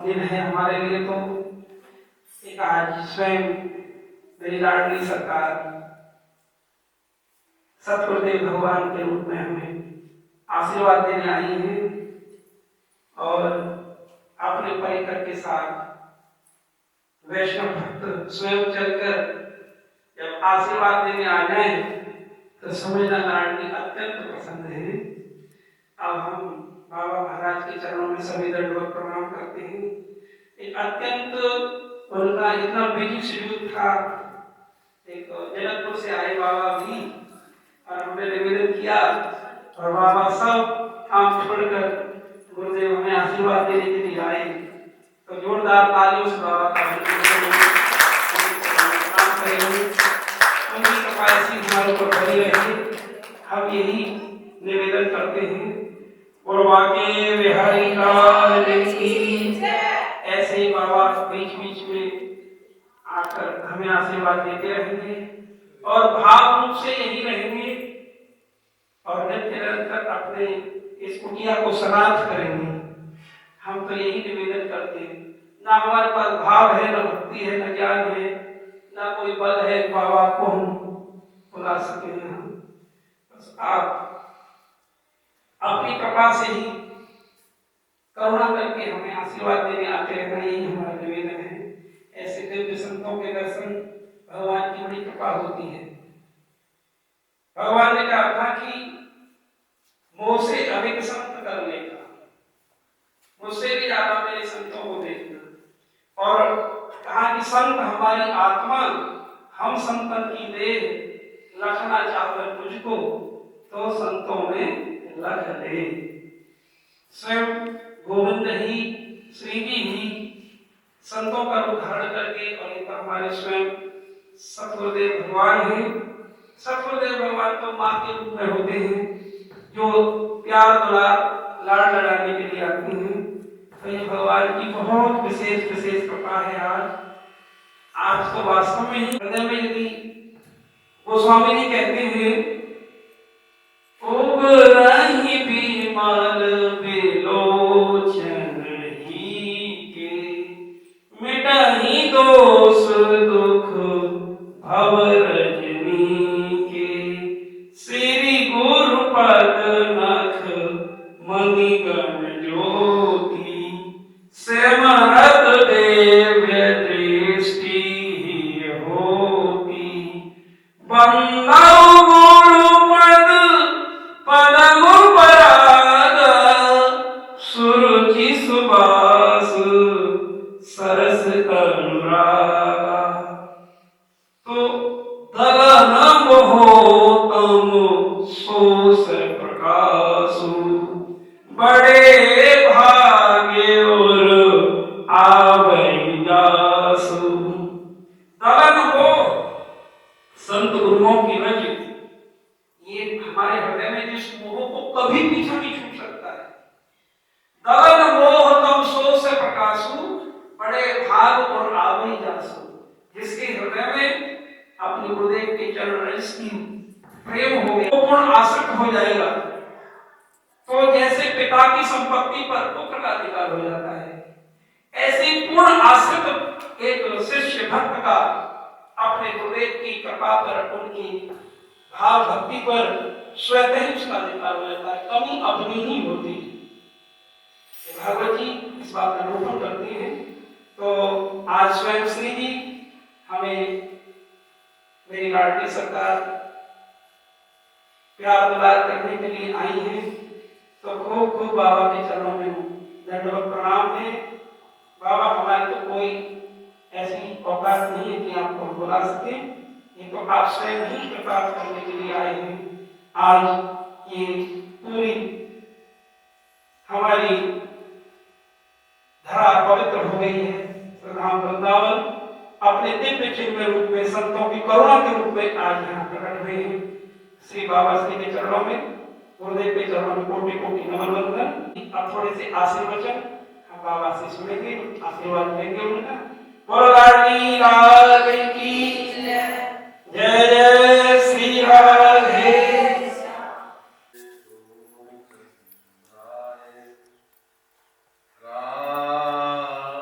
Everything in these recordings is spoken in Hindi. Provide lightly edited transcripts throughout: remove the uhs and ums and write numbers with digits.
दिन है हमारे लिए। तो एक आज स्वयं मेरी लाडली सरकार सतगुरुदेव भगवान के रूप में हमें आशीर्वाद देने आई हैं और अपने परिकर के साथ वैष्णव भक्त स्वयं चलकर जब आशीर्वाद देने आ जाए तो समझना लाडली अत्यंत प्रसन्न है। अब हम बाबा महाराज के चरणों में सभी दंडवत प्रणाम करते हैं। एक अत्यंत उनका इतना बिजी शेड्यूल था। एक जनकपुर से आए बाबा भी और हमने निवेदन किया और बाबा सब काम छोड़कर गुरुदेव हमें आशीर्वाद देने के लिए आए। तो जोरदार तालियों से बाबा का प्रणाम करेंगे। उनकी कृपा ऐसी हमारे ऊपर बनी रही। हम यही निवेदन करते हैं। पूर्वा के बिहारी लाल की ऐसे ही बाबा बीच बीच में आकर हमें आशीर्वाद देते रहेंगे और भाव रूप से यही रहेंगे और निरंतर अपने इस कुटिया को सनाथ करेंगे। हम तो यही निवेदन करते हैं। ना हमारे पास भाव है, न भक्ति है, न ज्ञान है, न कोई बल है बाबा को हम बुला सके। हम बस आप अपनी कृपा से ही करुणा करके हमें आशीर्वाद देने आते रहना, यही हमारा निवेदन है। ऐसे दिव्य संतों के दर्शन भगवान की बड़ी कृपा होती है। भगवान ने कहा था कि मुझसे अधिक संत कर लेगा, मुझसे भी ज्यादा मेरे संतों को देखना। और कहा कि संत हमारी आत्मा, हम संतन की देह, रखना चाहकर तुझको तो संतों में लग ले। स्वयं गोविंद ही, श्री जी ही संतों का रूप धारण करके, और ये तो हमारे स्वयं सतगुरुदेव भगवान हैं। सतगुरुदेव भगवान तो माँ के रूप में होते हैं जो प्यार दुलार लाड़ लड़ाने के लिए आती हैं। तो ये भगवान की बहुत विशेष विशेष कृपा है। आज तो वास्तव में ही हृदय में यदि गोस्वामी जी कहते हैं उबरहि बिमल बिलोचन ही के, मिटहि दोष दुख भव रजनी के, श्री गुरु पद नख मणि गण ज्योति, सिमरत दिव्य दृष्टि होती, बंदौ गुरु पदम पराग, सुरुचि सुबास सरस अनुरागा, तो दलन मोहतम सोस प्रकाशु, बड़े भाग्य और आवै जासु। दलन हो संत गुरुओं की रज, ये हमारे हृदय में जिस मोह को कभी पीछा नहीं छूट सकता है। दलन मोह तम सो से प्रकाशु, बड़े भाग और आवई जासु। जिसके हृदय में अपने गुरुदेव के चरण रज की प्रेम हो गया, पूर्ण आसक्त हो जाएगा। तो जैसे पिता की संपत्ति पर पुत्र का अधिकार हो जाता है, ऐसे पूर्ण आश्रित एक शिष्य भक्त का अपने गुरुदेव की कृपा पर, उनकी भाव भक्ति पर स्वतः ही उसका अधिकार हो जाता है। कमी अपनी ही होती है। भागवत जी इस बात का निरूपण करते हैं। तो आज स्वयं श्री जी हमें मेरी लाडली सरकार प्यार दुलार करने के लिए आई हैं। तो खूब खूब बाबा के चरणों में दंडवत प्रणाम है। बाबा हमारी तो कोई ऐसी औकात नहीं है कि आपको बुला सके, ये तो आप स्वयं ही कृपा करने के लिए आए हैं। आज ये पूरी हमारी धरा पवित्र हो गई है। राम वृंदावन अपने दिव्य चिन्ह रूप में, संतों की करुणा के रूप में आज यहाँ प्रकट हुए हैं। श्री बाबा श्री के चरणों में, गुरुदेव के चरणों में कोटि कोटि नमन वंदन। अब थोड़े से आशीर्वचन हम बाबा से सुनेंगे, आशीर्वाद लेंगे उनका। लाडली लाल की जय जय श्री राधे। राम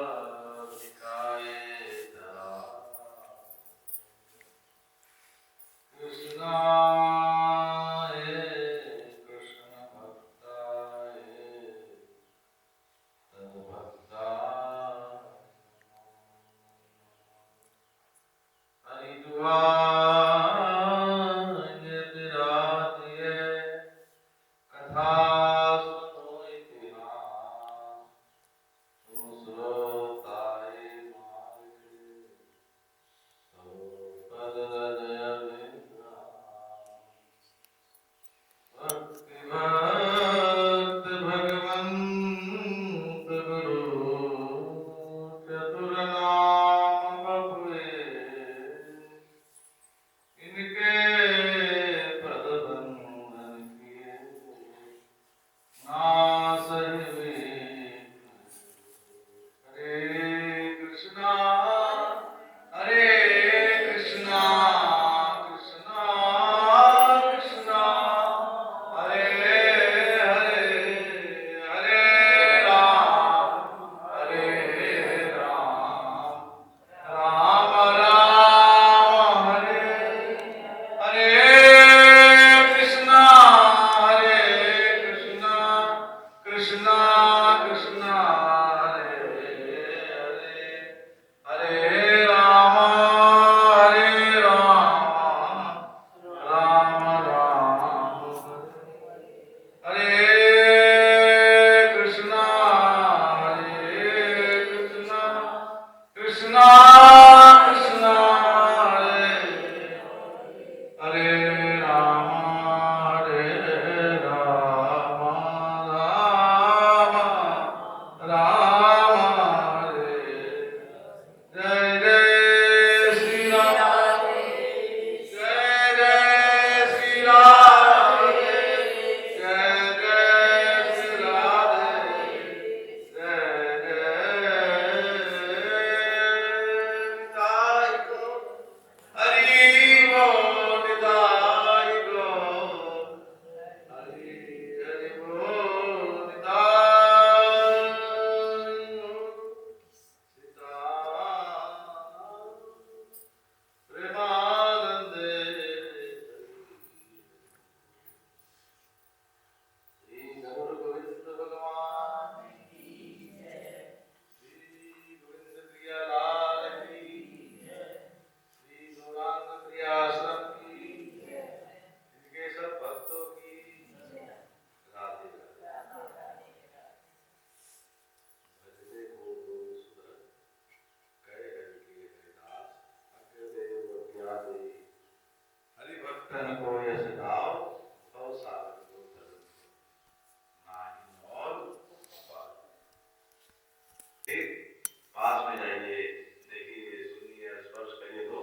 पास में जाइए, देखिए, सुनिए, स्पर्श करिए तो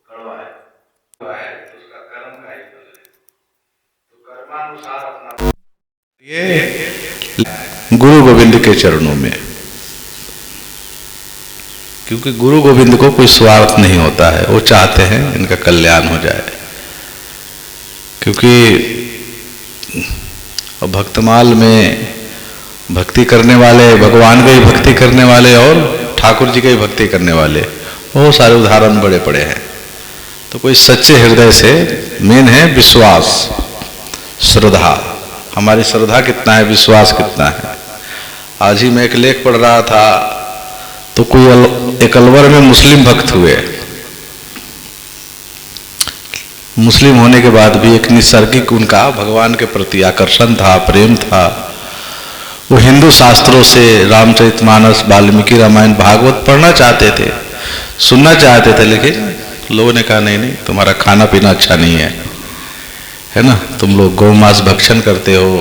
कड़वा है, तो उसका कर्म का ही फल है। तो कर्मानुसार अपना ये गुरु गोविंद के चरणों में, क्योंकि गुरु गोविंद को कोई स्वार्थ नहीं होता है, वो चाहते हैं इनका कल्याण हो जाए। क्योंकि भक्तमाल में भक्ति करने वाले, भगवान की भक्ति करने वाले और ठाकुर जी की भक्ति करने वाले बहुत सारे उदाहरण बड़े पड़े हैं। तो कोई सच्चे हृदय से, मेन है विश्वास, श्रद्धा। हमारी श्रद्धा कितना है, विश्वास कितना है। आज ही मैं एक लेख पढ़ रहा था, तो कोई एक अलवर में मुस्लिम भक्त हुए। मुस्लिम होने के बाद भी एक निसर्गिक उनका भगवान के प्रति आकर्षण था, प्रेम था। वो हिंदू शास्त्रों से रामचरितमानस, वाल्मीकि रामायण, भागवत पढ़ना चाहते थे, सुनना चाहते थे, लेकिन लोगों ने कहा नहीं नहीं, तुम्हारा खाना पीना अच्छा नहीं है ना, तुम लोग गौ मांस भक्षण करते हो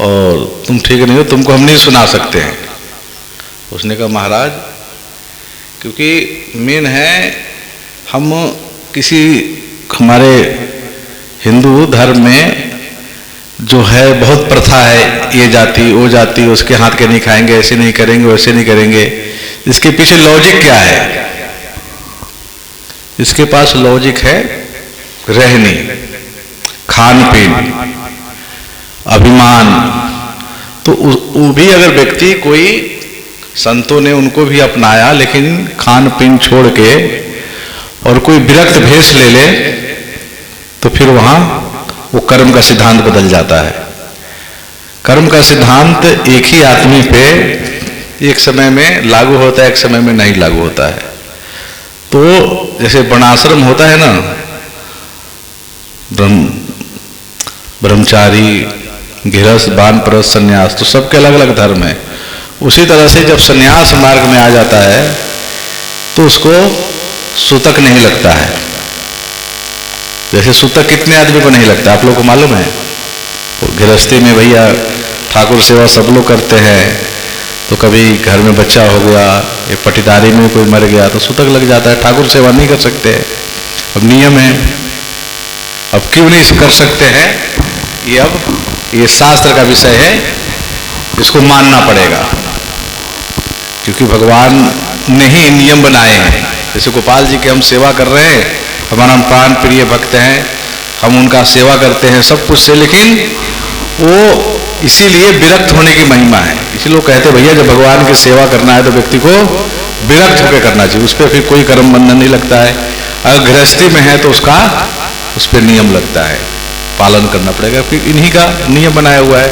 और तुम ठीक नहीं हो, तुमको हम नहीं सुना सकते हैं। उसने कहा महाराज, क्योंकि मेन है हम किसी, हमारे हिंदू धर्म में जो है बहुत प्रथा है, ये जाति वो जाति, उसके हाथ के नहीं खाएंगे, ऐसे नहीं करेंगे, वैसे नहीं करेंगे। इसके पीछे लॉजिक क्या है? इसके पास लॉजिक है रहनी, खान पीन, अभिमान। तो वो भी अगर व्यक्ति, कोई संतों ने उनको भी अपनाया, लेकिन खान पीन छोड़ के और कोई विरक्त भेष ले ले, तो फिर वहां वो कर्म का सिद्धांत बदल जाता है। कर्म का सिद्धांत एक ही आदमी पे एक समय में लागू होता है, एक समय में नहीं लागू होता है। तो जैसे वर्णाश्रम होता है ना, ब्रह्मचारी, गृहस्थ, वानप्रस्थ, संन्यास, तो सबके अलग अलग धर्म है। उसी तरह से जब संन्यास मार्ग में आ जाता है तो उसको सूतक नहीं लगता है। जैसे सूतक कितने आदमी को नहीं लगता, आप लोग को मालूम है? गृहस्थी में भैया ठाकुर सेवा सब लोग करते हैं, तो कभी घर में बच्चा हो गया, एक पटीदारी में कोई मर गया तो सूतक लग जाता है, ठाकुर सेवा नहीं कर सकते। अब नियम है, अब क्यों नहीं कर सकते हैं, ये अब ये शास्त्र का विषय है, इसको मानना पड़ेगा, क्योंकि भगवान ने ही नियम बनाए हैं। जैसे गोपाल जी के हम सेवा कर रहे हैं, हमारा प्राण प्रिय भक्त हैं, हम उनका सेवा करते हैं सब कुछ से, लेकिन वो इसीलिए विरक्त होने की महिमा है। इसीलिए लोग कहते हैं भैया जब भगवान की सेवा करना है तो व्यक्ति को विरक्त होकर करना चाहिए, उस पर फिर कोई कर्म बंधन नहीं लगता है। अगर गृहस्थी में है तो उसका उस पर नियम लगता है, पालन करना पड़ेगा, फिर इन्हीं का नियम बनाया हुआ है,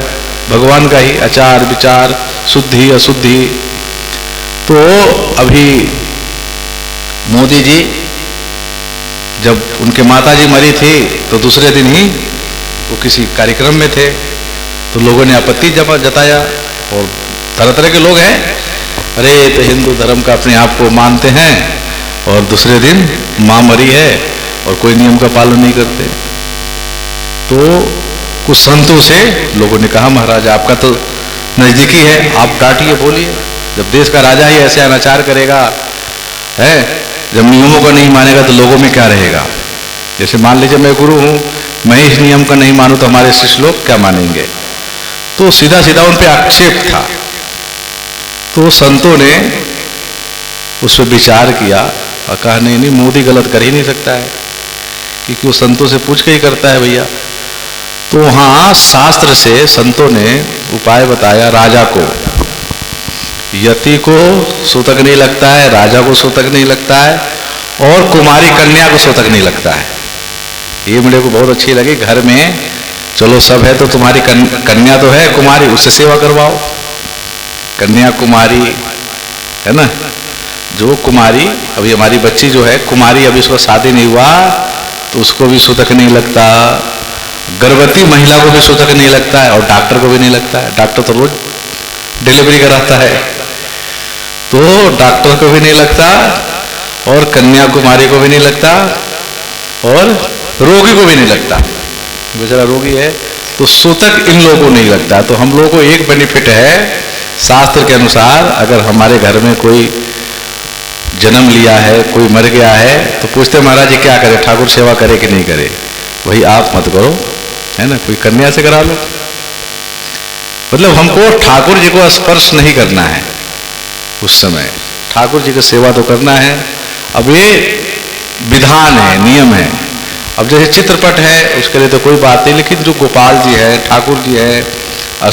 भगवान का ही आचार विचार, शुद्धि अशुद्धि। तो अभी मोदी जी जब उनके माता जी मरी थी तो दूसरे दिन ही वो किसी कार्यक्रम में थे, तो लोगों ने आपत्ति जताया, और तरह तरह के लोग हैं, अरे तो हिंदू धर्म का अपने आप को मानते हैं और दूसरे दिन माँ मरी है और कोई नियम का पालन नहीं करते। तो कुछ संतों से लोगों ने कहा महाराज आपका तो नजदीकी है, आप डांटिए, बोलिए। जब देश का राजा ही ऐसे अनाचार करेगा है, जब नियमों को नहीं मानेगा तो लोगों में क्या रहेगा। जैसे मान लीजिए मैं गुरु हूं, मैं इस नियम का नहीं मानूं तो हमारे शिष्य लोग क्या मानेंगे। तो सीधा सीधा उन पे आक्षेप था। तो संतों ने उस पर विचार किया और कहा नहीं नहीं, मोदी गलत कर ही नहीं सकता है, क्योंकि वो संतों से पूछ के ही करता है भैया। तो वहां शास्त्र से संतों ने उपाय बताया। राजा को, यति को सूतक नहीं लगता है, राजा को सूतक नहीं लगता है, और कुमारी कन्या को सूतक नहीं लगता है। ये मेरे को बहुत अच्छी लगी। घर में चलो सब है तो तुम्हारी कन्या तो है कुमारी, उससे सेवा करवाओ। कन्या कुमारी है ना, जो कुमारी, अभी हमारी बच्ची जो है कुमारी, अभी उसका शादी नहीं हुआ तो उसको भी सूतक नहीं लगता। गर्भवती महिला को भी सूतक नहीं लगता है, और डॉक्टर को भी नहीं लगता है। डॉक्टर तो रोज डिलीवरी कराता है, तो डॉक्टर को भी नहीं लगता, और कन्या कुमारी को भी नहीं लगता, और रोगी को भी नहीं लगता। बेचारा रोगी है तो सूतक इन लोगों को नहीं लगता। तो हम लोगों को एक बेनिफिट है शास्त्र के अनुसार, अगर हमारे घर में कोई जन्म लिया है, कोई मर गया है, तो पूछते महाराज जी क्या करे, ठाकुर सेवा करे कि नहीं करे। वही आप मत करो, है ना, कोई कन्या से करा लो। मतलब हमको ठाकुर जी को स्पर्श नहीं करना है उस समय, ठाकुर जी की सेवा तो करना है। अब ये विधान है, नियम है। अब जैसे चित्रपट है उसके लिए तो कोई बात नहीं, लेकिन जो गोपाल जी है, ठाकुर जी है,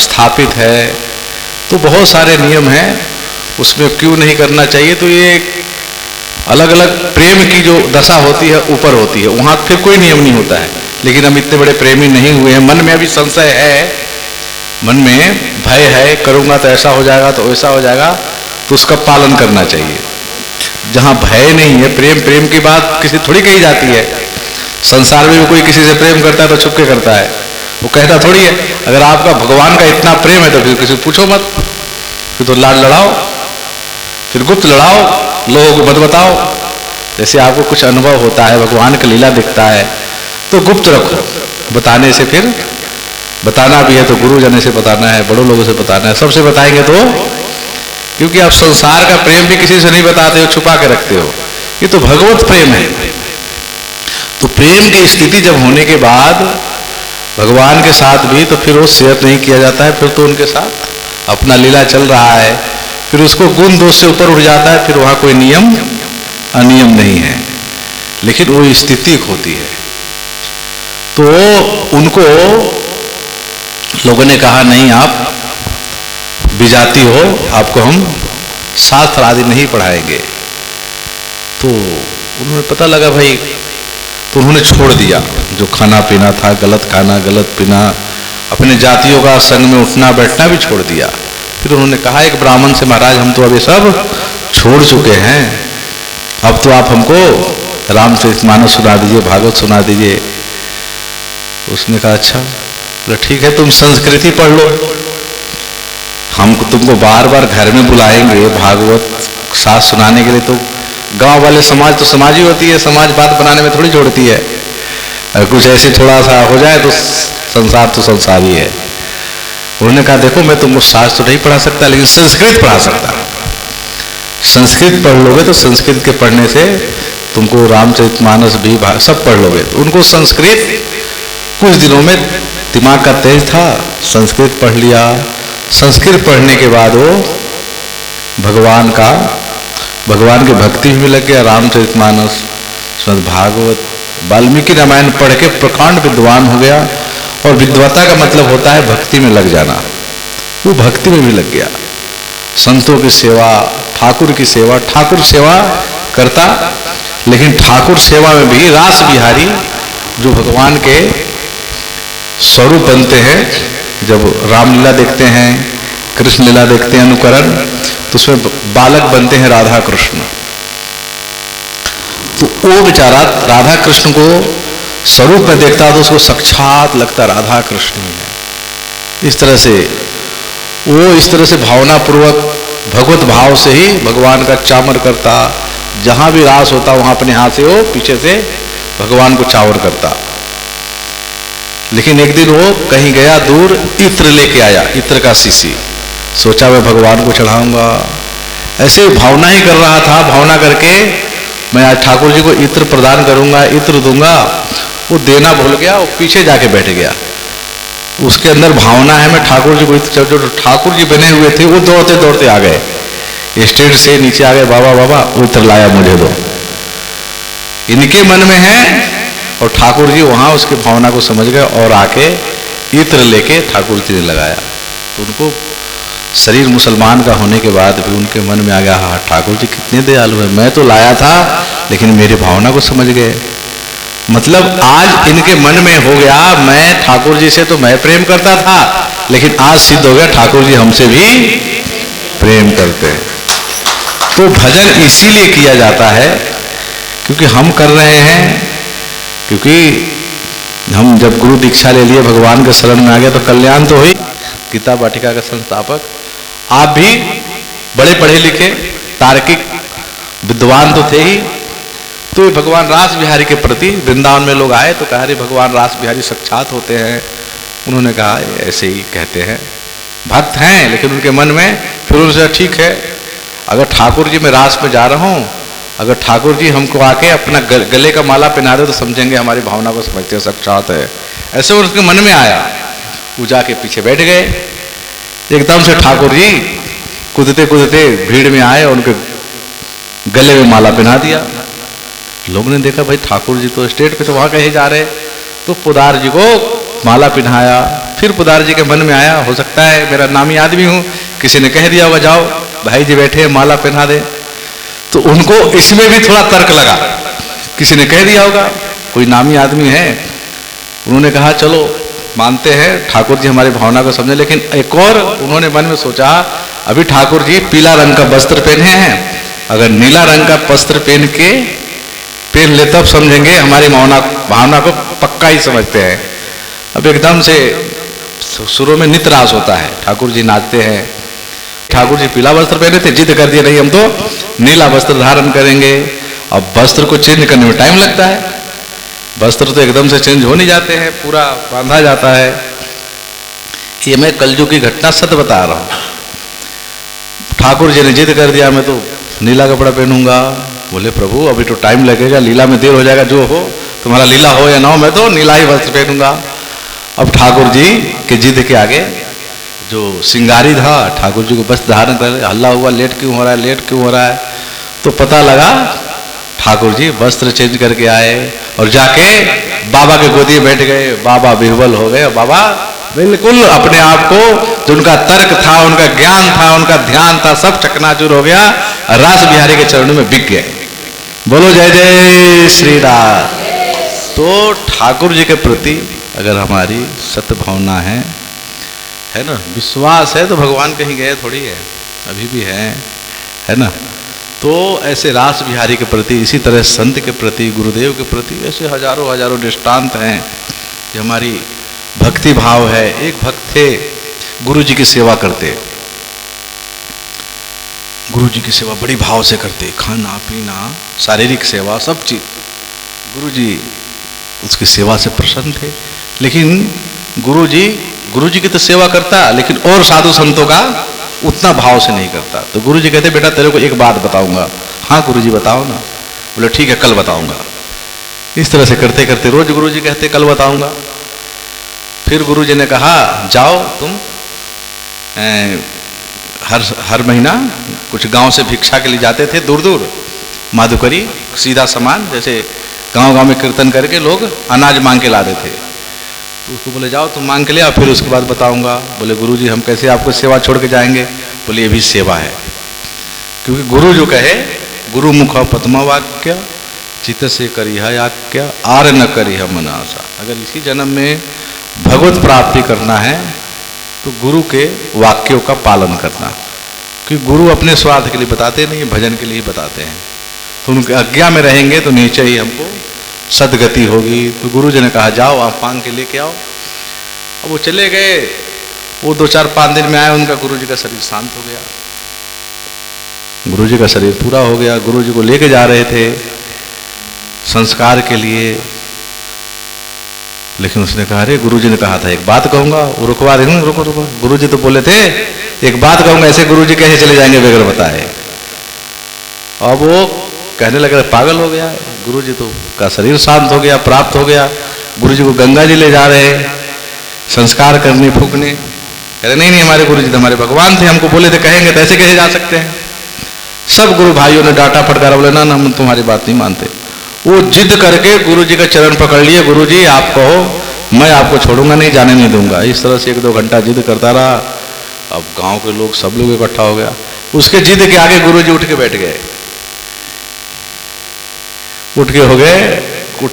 स्थापित है, तो बहुत सारे नियम हैं, उसमें क्यों नहीं करना चाहिए। तो ये अलग अलग प्रेम की जो दशा होती है ऊपर होती है, वहां फिर कोई नियम नहीं होता है। लेकिन हम इतने बड़े प्रेमी नहीं हुए हैं, मन में अभी संशय है, मन में भय है, करूंगा तो ऐसा हो जाएगा तो ऐसा हो जाएगा, तो उसका पालन करना चाहिए। जहां भय नहीं है, प्रेम प्रेम की बात किसी थोड़ी कही जाती है। संसार में भी कोई किसी से प्रेम करता है तो छुप के करता है, वो कहता थोड़ी है। अगर आपका भगवान का इतना प्रेम है तो फिर किसी पूछो मत, फिर तो लाड लड़ाओ, फिर गुप्त लड़ाओ, लोगों को मत बताओ। जैसे आपको कुछ अनुभव होता है, भगवान का लीला दिखता है, तो गुप्त रखो। बताने से फिर बताना भी है तो गुरुजन से बताना है, बड़ों लोगों से बताना है, सबसे बताएंगे तो, क्योंकि आप संसार का प्रेम भी किसी से नहीं बताते हो, छुपा के रखते हो। ये तो भगवत प्रेम है। तो प्रेम की स्थिति जब होने के बाद भगवान के साथ भी, तो फिर वो शेयर नहीं किया जाता है, फिर तो उनके साथ अपना लीला चल रहा है, फिर उसको गुण दोष से ऊपर उठ जाता है, फिर वहां कोई नियम अनियम नहीं है, लेकिन वो स्थिति होती है। तो उनको लोगों ने कहा नहीं, आप विजाति हो, आपको हम शास्त्र आदि नहीं पढ़ाएंगे। तो उन्होंने पता लगा भाई, तो उन्होंने छोड़ दिया जो खाना पीना था, गलत खाना गलत पीना, अपने जातियों का संग में उठना बैठना भी छोड़ दिया। फिर उन्होंने कहा एक ब्राह्मण से, महाराज हम तो अब ये सब छोड़ चुके हैं, अब तो आप हमको रामचरितमानस सुना दीजिए, भागवत सुना दीजिए। उसने कहा अच्छा, बोला ठीक है, तुम संस्कृति पढ़ लो, हम तुमको बार बार घर में बुलाएंगे भागवत शास्त्र सुनाने के लिए। तो गांव वाले समाज तो समाज ही होती है, समाज बात बनाने में थोड़ी जोड़ती है। अगर कुछ ऐसे थोड़ा सा हो जाए तो संसार ही है। उन्होंने कहा देखो मैं तुमको शास्त्र तो नहीं पढ़ा सकता, लेकिन संस्कृत पढ़ा सकता। संस्कृत पढ़ लोगे तो संस्कृत के पढ़ने से तुमको रामचरितमानस भी सब पढ़ लोगे। तो उनको संस्कृत कुछ दिनों में दिमाग का तेज था, संस्कृत पढ़ लिया। संस्कृत पढ़ने के बाद वो भगवान की भक्ति में लग गया। रामचरितमानस, श्रीमद् भागवत, वाल्मीकि रामायण पढ़ के प्रकांड विद्वान हो गया। और विद्वता का मतलब होता है भक्ति में लग जाना, वो भक्ति में भी लग गया। संतों की सेवा, ठाकुर की सेवा, ठाकुर सेवा करता, लेकिन ठाकुर सेवा में भी रास बिहारी जो भगवान के स्वरूप बनते हैं। जब रामलीला देखते हैं, कृष्ण लीला देखते हैं अनुकरण, तो उसमें बालक बनते हैं राधा कृष्ण। तो वो बेचारा राधा कृष्ण को स्वरूप में देखता तो उसको साक्षात लगता राधा कृष्ण ही है। इस तरह से वो भावना पूर्वक भगवत भाव से ही भगवान का चामर करता, जहां भी रास होता वहां अपने हाथ से वो पीछे से भगवान को चावर करता। लेकिन एक दिन वो कहीं गया दूर, इत्र लेके आया, इत्र का शीशी, सोचा मैं भगवान को चढ़ाऊंगा। ऐसे भावना ही कर रहा था, भावना करके मैं आज ठाकुर जी को इत्र प्रदान करूंगा, इत्र दूंगा, वो देना भूल गया, वो पीछे जाके बैठ गया। उसके अंदर भावना है मैं ठाकुर जी को, जो ठाकुर जी बने हुए थे वो दौड़ते दौड़ते आ गए, स्टेज से नीचे आ गए, बाबा बाबा इत्र लाया मुझे दो। इनके मन में है और ठाकुर जी वहां उसकी भावना को समझ गए और आके इत्र लेके ठाकुर जी ने लगाया। तो उनको शरीर मुसलमान का होने के बाद भी उनके मन में आ गया, हाँ ठाकुर जी कितने दयालु है, मैं तो लाया था लेकिन मेरी भावना को समझ गए। मतलब आज इनके मन में हो गया, मैं ठाकुर जी से तो मैं प्रेम करता था, लेकिन आज सिद्ध हो गया ठाकुर जी हमसे भी प्रेम करते हैं। तो भजन इसीलिए किया जाता है क्योंकि हम कर रहे हैं, क्योंकि हम जब गुरु दीक्षा ले लिए, भगवान के शरण में आ गए तो कल्याण तो हुई। गीता वाटिका का संस्थापक आप भी बड़े पढ़े लिखे तार्किक विद्वान तो थे ही, तो भगवान रास बिहारी के प्रति वृंदावन में लोग आए तो कहा रे भगवान रास बिहारी साक्षात होते हैं। उन्होंने कहा ऐसे ही कहते हैं, भक्त हैं लेकिन उनके मन में। फिर उन्होंने ठीक है, अगर ठाकुर जी मैं रास में जा रहा हूँ, अगर ठाकुर जी हमको आके अपना गले का माला पहना दे तो समझेंगे हमारी भावना को समझते हैं, साक्षात है। ऐसे उनके मन में आया, वो जाके पीछे बैठ गए। एकदम से ठाकुर जी कूदते कूदते भीड़ में आए और उनके गले में माला पहना दिया। लोगों ने देखा भाई ठाकुर जी तो स्टेज पे तो वहां कहीं जा रहे, तो पुदार जी को माला पहनाया। फिर पुदार जी के मन में आया, हो सकता है मेरा नामी आदमी हूं, किसी ने कह दिया होगा जाओ भाई जी बैठे माला पहना दे। तो उनको इसमें भी थोड़ा तर्क लगा, किसी ने कह दिया होगा, कोई नामी आदमी है। उन्होंने कहा चलो मानते हैं ठाकुर जी हमारी भावना को समझे। लेकिन एक और उन्होंने मन में सोचा, अभी ठाकुर जी पीला रंग का वस्त्र पहने हैं, अगर नीला रंग का वस्त्र पहन ले तब समझेंगे हमारी भावना को पक्का ही समझते हैं। अब एकदम से शुरू में नितरास होता है, ठाकुर जी नाचते हैं। ठाकुर जी पीला वस्त्र पहने थे, जिद कर दिया नहीं हम तो नीला वस्त्र धारण करेंगे। अब वस्त्र को चेंज करने में टाइम लगता है, वस्त्र तो एकदम से चेंज हो नहीं जाते हैं, पूरा बांधा जाता है। ये मैं कलयुग की घटना सत्य बता रहा हूं। ठाकुर जी ने जिद कर दिया मैं तो नीला कपड़ा पहनूंगा। बोले प्रभु अभी तो टाइम लगेगा, लीला में देर हो जाएगा, जो हो तुम्हारा लीला हो या ना हो, मैं तो नीला ही वस्त्र पहनूंगा। अब ठाकुर जी के जिद के आगे जो सिंगारी था, ठाकुर जी को वस्त्र धारण कर, हल्ला हुआ लेट क्यों हो रहा है, लेट क्यों हो रहा है। तो पता लगा ठाकुर जी वस्त्र चेंज करके आए और जाके बाबा के गोदी में बैठ गए। बाबा विह्वल हो गए, बाबा बिल्कुल अपने आप को, जो उनका तर्क था, उनका ज्ञान था, उनका ध्यान था, सब चकनाचूर हो गया, रास बिहारी के चरणों में बिक गए। बोलो जय जय श्री राम। तो ठाकुर जी के प्रति अगर हमारी सत्य भावना है ना, विश्वास है, तो भगवान कहीं गए थोड़ी है, अभी भी है ना। तो ऐसे रास बिहारी के प्रति, इसी तरह संत के प्रति, गुरुदेव के प्रति ऐसे हजारों हजारों दृष्टांत हैं कि हमारी भक्ति भाव है। एक भक्त थे, गुरु जी की सेवा करते, गुरु जी की सेवा बड़ी भाव से करते, खाना पीना शारीरिक सेवा सब चीज, गुरु जी उसकी सेवा से प्रसन्न थे। लेकिन गुरु जी की तो सेवा करता, लेकिन और साधु संतों का उतना भाव से नहीं करता। तो गुरु जी कहते बेटा तेरे को एक बात बताऊंगा। हाँ गुरु जी बताओ ना। बोले ठीक है कल बताऊंगा। इस तरह से करते करते रोज गुरु जी कहते कल बताऊंगा। फिर गुरु जी ने कहा जाओ तुम हर महीना कुछ गांव से भिक्षा के लिए जाते थे दूर दूर, माधुकरी सीधा सामान, जैसे गांव गांव में कीर्तन करके लोग अनाज मांग के लाते थे। तो उसको बोले जाओ तुम मांग के लिया, फिर उसके बाद बताऊंगा। बोले गुरु जी हम कैसे आपको सेवा छोड़ के जाएंगे। बोले ये भी सेवा है, क्योंकि गुरु जो कहे, गुरु मुख पद्मा वाक्य चित्त से करी है आज्ञा, आर न करी है मन आशा। अगर इसी जन्म में भगवत प्राप्ति करना है तो गुरु के वाक्यों का पालन करना, क्योंकि गुरु अपने स्वार्थ के लिए बताते नहीं, भजन के लिए ही बताते हैं। तो उनके आज्ञा में रहेंगे तो नीचे ही हमको सदगति होगी। तो गुरु जी ने कहा जाओ आप मांग के लेके आओ। अब वो चले गए, वो 2-4-5 दिन में आए, उनका गुरु जी का शरीर शांत हो गया। गुरुजी का शरीर पूरा हो गया, गुरुजी को लेके जा रहे थे संस्कार के लिए, लेकिन उसने कहा अरे गुरुजी ने कहा था एक बात कहूंगा, वो रुकवा रहे, रुको रुको, गुरुजी तो बोले थे एक बात कहूंगा, ऐसे गुरुजी कैसे चले जाएंगे बगैर बताए। अब वो कहने लगा पागल हो गया, गुरुजी तो का शरीर शांत हो गया, प्राप्त हो गया, गुरुजी को गंगा जी ले जा रहे हैं संस्कार करने फूकने। कहते नहीं नहीं हमारे गुरुजी तो हमारे भगवान थे, हमको बोले थे कहेंगे तो ऐसे कैसे जा सकते हैं। सब गुरु भाइयों ने डांटा फटकारा, बोले ना हम तुम्हारी बात नहीं मानते। वो जिद करके गुरुजी का चरण पकड़ लिए, गुरुजी आप कहो मैं आपको छोड़ूंगा नहीं, जाने नहीं दूंगा। इस तरह से 1-2 घंटा जिद करता रहा। अब गांव के लोग सब लोग इकट्ठा हो गया, उसके जिद के आगे गुरुजी उठ के बैठ गए, उठ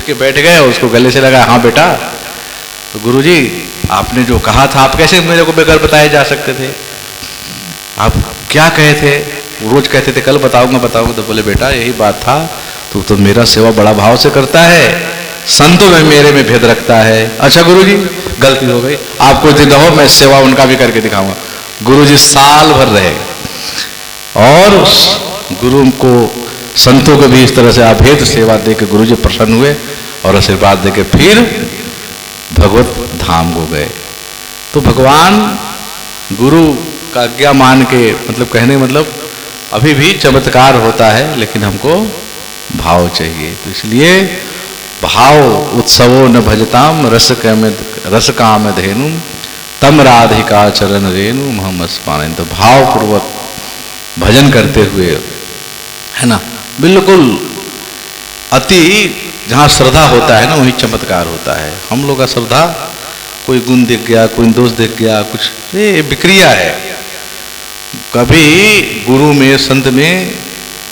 के बैठ गए, उसको गले से लगा, हाँ बेटा तो गुरुजी आपने जो कहा था, आप कैसे मेरे को बगैर बताए जा सकते थे, आप क्या कहे थे, रोज कहते थे कल बताऊंगा बताऊंगा, तो बोले बेटा यही बात था, तो मेरा सेवा बड़ा भाव से करता है, संतों में मेरे में भेद रखता है। अच्छा गुरुजी गलती हो गई, आप कुछ दिन रहो, मैं सेवा उनका भी करके दिखाऊंगा। गुरुजी साल भर रहे और गुरु को संतों को भी इस तरह से अभेद सेवा देकर गुरुजी प्रसन्न हुए और आशीर्वाद देकर फिर भगवत धाम को गए। तो भगवान गुरु का आज्ञा मान के, मतलब कहने मतलब अभी भी चमत्कार होता है, लेकिन हमको भाव चाहिए। तो इसलिए भाव उत्सवो न भजताम रस काम धेनु तम राधिका चरण रेणु महमस्मान। तो भाव पूर्वक भजन करते हुए, है ना, बिल्कुल अति जहाँ श्रद्धा होता है ना वही चमत्कार होता है। हम लोग का श्रद्धा कोई गुण दिख गया, कोई दोष दिख गया, कुछ ये विक्रिया है। कभी गुरु में संत में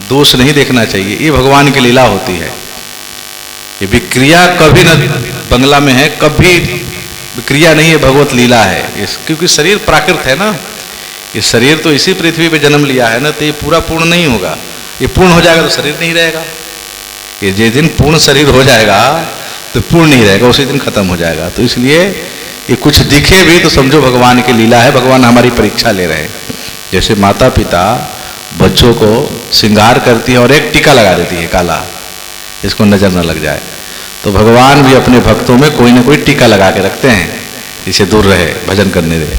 दोष नहीं देखना चाहिए, ये भगवान की लीला होती है। ये विक्रिया कभी न बंगला में है, कभी विक्रिया नहीं है, भगवत लीला है। क्योंकि शरीर प्राकृत है ना, ये शरीर तो इसी पृथ्वी पे जन्म लिया है ना, तो ये पूरा पूर्ण नहीं होगा। ये पूर्ण हो जाएगा तो शरीर नहीं रहेगा। ये जिस दिन पूर्ण शरीर हो जाएगा तो पूर्ण नहीं रहेगा, उसी दिन खत्म हो जाएगा। तो इसलिए ये कुछ दिखे भी तो समझो भगवान की लीला है, भगवान हमारी परीक्षा ले रहे हैं। जैसे माता पिता बच्चों को श्रृंगार करती है और एक टीका लगा देती है काला, इसको नजर न लग जाए, तो भगवान भी अपने भक्तों में कोई ना कोई टीका लगा के रखते हैं, इसे दूर रहे, भजन करने दे।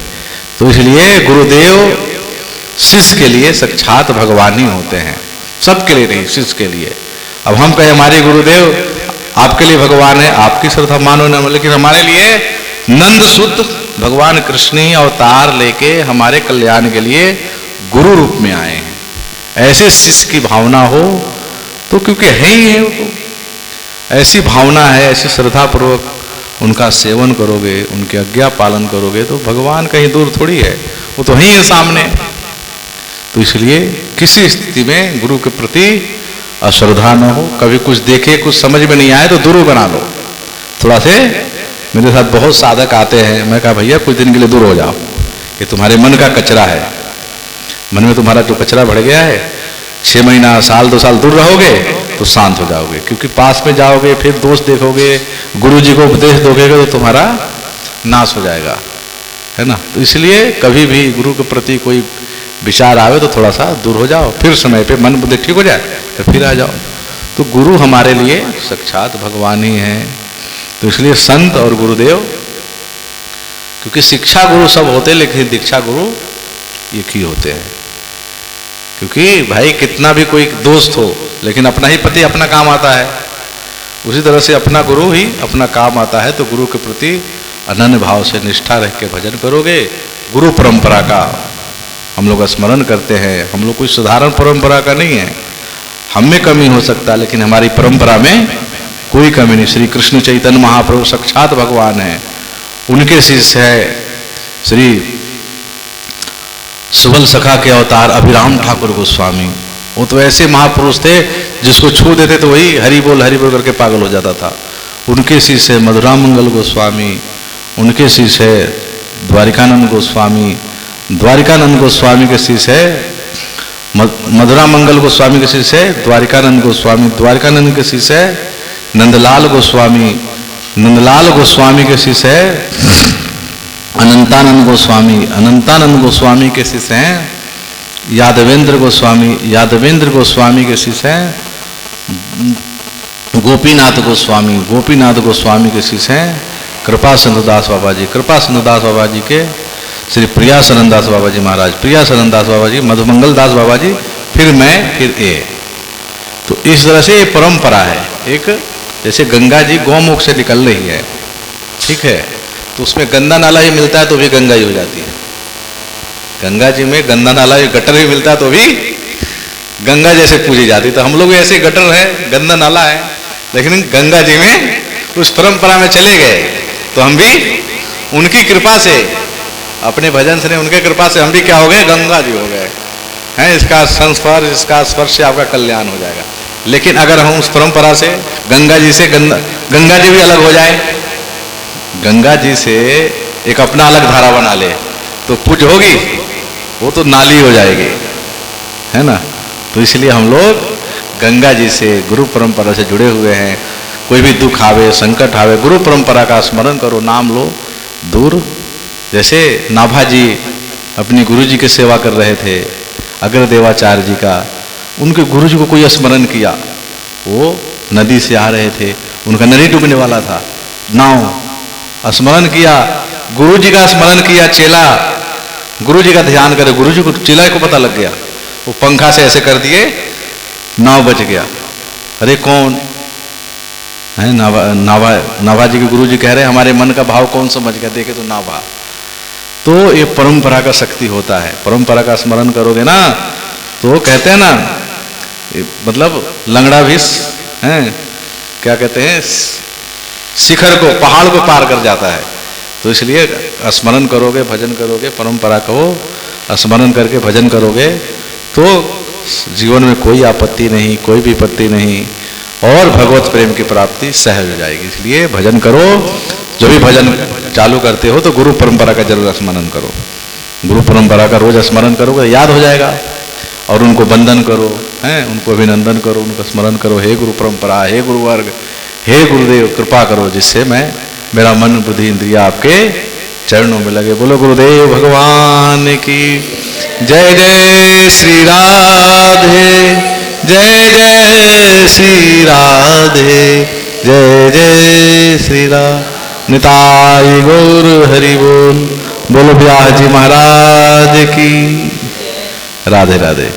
तो इसलिए गुरुदेव शिष्य के लिए साक्षात भगवान ही होते हैं, सबके लिए नहीं, शिष्य के लिए। अब हम कहें हमारे गुरुदेव आपके लिए भगवान है, आपकी श्रद्धा मानो न, लेकिन हमारे लिए नंद सुत भगवान कृष्ण ही अवतार लेके हमारे कल्याण के लिए गुरु रूप में आए हैं। ऐसे शिष्य की भावना हो तो, क्योंकि है ही है वो, तो ऐसी भावना है, ऐसी श्रद्धा पूर्वक उनका सेवन करोगे, उनके आज्ञा पालन करोगे, तो भगवान कहीं दूर थोड़ी है, वो तो ही है सामने। तो इसलिए किसी स्थिति में गुरु के प्रति अश्रद्धा न हो। कभी कुछ देखे, कुछ समझ में नहीं आए तो दूर बना लो। थोड़ा से मेरे साथ बहुत साधक आते हैं, मैं कहा भैया कुछ दिन के लिए दूर हो जाओ, ये तुम्हारे मन का कचरा है, मन में तुम्हारा जो कचरा बढ़ गया है, 6 महीना साल 2 साल दूर रहोगे तो शांत हो जाओगे। क्योंकि पास में जाओगे फिर दोस्त देखोगे, गुरु जी को उपदेश दोगे तो तुम्हारा नाश हो जाएगा, है ना। तो इसलिए कभी भी गुरु के प्रति कोई विचार आवे तो थोड़ा सा दूर हो जाओ, फिर समय पे मन बुद्धि ठीक हो जाए तो फिर आ जाओ। तो गुरु हमारे लिए साक्षात भगवान ही है। तो इसलिए संत और गुरुदेव, क्योंकि शिक्षा गुरु सब होते हैं लेकिन दीक्षा गुरु एक ही होते हैं। क्योंकि भाई कितना भी कोई दोस्त हो लेकिन अपना ही पति अपना काम आता है, उसी तरह से अपना गुरु ही अपना काम आता है। तो गुरु के प्रति अनन्य भाव से निष्ठा रख के भजन करोगे। गुरु परंपरा का हम लोग स्मरण करते हैं, हम लोग कोई साधारण परंपरा का नहीं है, हम में कमी हो सकता है लेकिन हमारी परंपरा में कोई कमी नहीं। श्री कृष्ण चैतन्य महाप्रभु साक्षात भगवान है, उनके शिष्य है श्री सुबल सखा के अवतार अभिराम ठाकुर गोस्वामी। वो तो ऐसे महापुरुष थे जिसको छू देते तो वही हरि बोल करके पागल हो जाता था। उनके शिष्य है मधुराम मंगल गोस्वामी, उनके शिष्य है द्वारिकानंद गोस्वामी, द्वारिकानंद गोस्वामी के शिष्य है मधुराम मंगल गोस्वामी के शिष्य है द्वारिकानंद गोस्वामी, द्वारिकानंद के शिष्य है नंदलाल गोस्वामी, नंदलाल गोस्वामी के शिष्य है अनंतानंद गोस्वामी, अनंतानंद गोस्वामी के शिष्य हैं यादवेंद्र गोस्वामी के शिष्य हैं गोपीनाथ गोस्वामी के शिष्य हैं कृपा सिंधुदास बाबा जी के श्री प्रियासनंद दास बाबा जी महाराज, प्रियासनंद दास बाबा जी, मधुमंगल दास बाबा जी, फिर मैं, फिर ए। तो इस तरह से ये परंपरा है। एक जैसे गंगा जी गौमुख से निकल रही है, ठीक है, तो उसमें गंदा नाला ही मिलता है तो भी गंगा ही हो जाती है। गंगा जी में गंदा नाला गटर भी मिलता है तो भी गंगा जैसे पूजी जाती। तो हम लोग ऐसे गटर है, गंदा नाला है, लेकिन गंगा जी में उस परंपरा में चले गए तो हम भी उनकी कृपा से, अपने भजन से, उनके कृपा से हम भी क्या हो गए, गंगा जी हो गए हैं। इसका स्पर्श से आपका कल्याण हो जाएगा। लेकिन अगर हम उस परंपरा से गंगा जी भी अलग हो जाए, गंगा जी से एक अपना अलग धारा बना ले तो पूज होगी, वो तो नाली हो जाएगी, है ना। तो इसलिए हम लोग गंगा जी से, गुरु परंपरा से जुड़े हुए हैं। कोई भी दुख आवे, संकट आवे, गुरु परंपरा का स्मरण करो, नाम लो, दूर। जैसे नाभा जी अपनी गुरु जी की सेवा कर रहे थे, अग्रदेवाचार्य जी का, उनके गुरु जी को कोई स्मरण किया, वो नदी से आ रहे थे, उनका नदी डूबने वाला था, नाव स्मरण किया, गुरु जी का स्मरण किया, चेला गुरु जी का ध्यान करे, गुरु जी को, चेला को पता लग गया, वो पंखा से ऐसे कर दिए, नाव बच गया। अरे कौन है? नाभा जी के गुरु जी कह रहे हमारे मन का भाव कौन समझ गया, देखे तो नाभा। तो ये परंपरा का शक्ति होता है। परंपरा का स्मरण करोगे ना तो कहते हैं ना, मतलब लंगड़ा भी है, क्या कहते हैं, शिखर को, पहाड़ को पार कर जाता है। तो इसलिए स्मरण करोगे, भजन करोगे, परंपरा को स्मरण करके भजन करोगे तो जीवन में कोई आपत्ति नहीं, कोई विपत्ति नहीं, और भगवत प्रेम की प्राप्ति सहज हो जाएगी। इसलिए भजन करो, जो भी भजन चालू करते हो तो गुरु परंपरा का जरूर स्मरण करो। गुरु परंपरा का रोज स्मरण करोगे याद हो जाएगा, और उनको वंदन करो, हैं, उनको अभिनंदन करो, उनको स्मरण करो, हे गुरु परंपरा, हे गुरुवर्ग, हे गुरुदेव, कृपा करो जिससे मेरा मन बुद्धि इंद्रिया आपके चरणों में लगे। बोलो गुरुदेव भगवान की जय। जय श्री राधे, जय जय श्री राधे, जय जय श्री राधे। निताई गौर हरि बोल। बोलो ब्याह जी महाराज की। राधे राधे।